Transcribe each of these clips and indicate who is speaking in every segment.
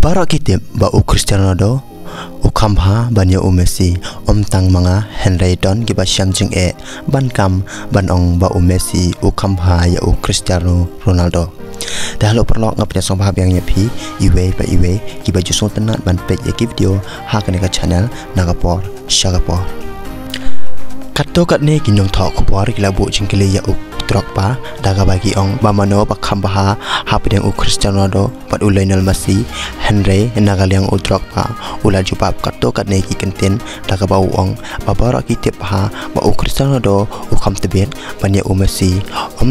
Speaker 1: Barak kitip ba u Cristiano Ronaldo u khamha banya u Messi tang manga Henry Don giba syamjing ban kam ban ong ba u Messi u khamha ya u Cristiano Ronaldo. Dah lo perlu ngapnya song bahab yang nyepi iwe giba jusung tenat ban page ya video ha kene ka channel nagapor syagapor. Kato kat ne ginyong thok khopor gila bu jingkili ya u Drogba daga bagi ong bamano bakham baha hapideng u Cristiano Ronaldo pat u Lionel Messi Henry nagaliang u Drogba ula jubab kato kat ne ki kentin daga bau ong babara ki tip ha ba u Cristiano Ronaldo u kham tebet banya u Messi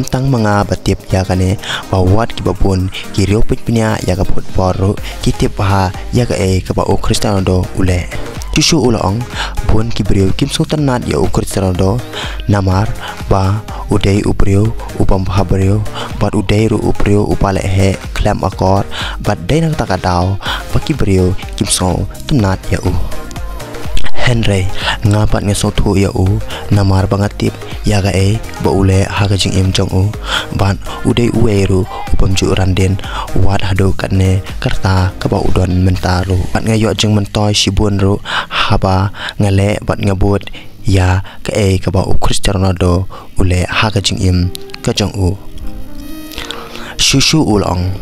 Speaker 1: tang manga batip ya kane bawat ki babun ki rio pitnya ya ka football ki tip ha ya ka ka ba u Cristiano Ronaldo ule Cucu ulang pun kibriu kim sultanat ya u Cristiano Ronaldo namar ba udai ubriu upam habriu bat udai ru ubriu upale he klam akor bat dai nang takadau ba kibriu kim sultanat ya u Henry ngapat ngesot thu ya u namar bangatip ya ga ba ule haga jing im jong u ban udai ueru upam ju randen wat hado katne karta ka ba udon mentaru bat ngayo jing mentoy sibun ru haba ngale bat ngabut ya ka ba u Cristiano Ronaldo ule haga jing im ka jong u shushu ulong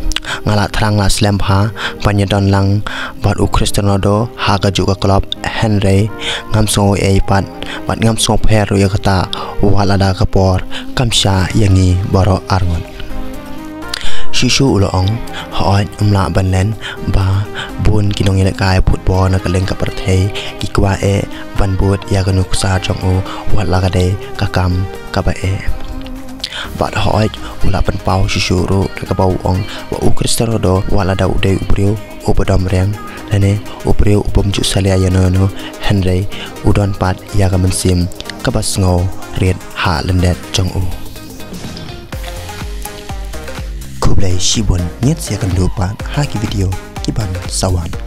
Speaker 1: ngala thrang la slam ha panyadon lang bat u Cristiano Ronaldo haga juga klub Henry ngamso pat bat ngamso peru ya kata walada kapor kamsha yangi baro argon shushu ulong hoy umla banlen ba bun kinong ile kai football na kaleng ka parthei ki kwa ban bot ya kanu sa jong u wala ka de kakam ka ba bat hoy ula pen pau shishuru ka bau ong wa u Cristiano Ronaldo wala da udai ubriu ubadam reng lane ubriu ubam ju salia yanono Henry udon pat ya ka mensim ka basngo riet ha lendet jong u kublai shibun nyet sia kan lupa ha ki video ki ban sawan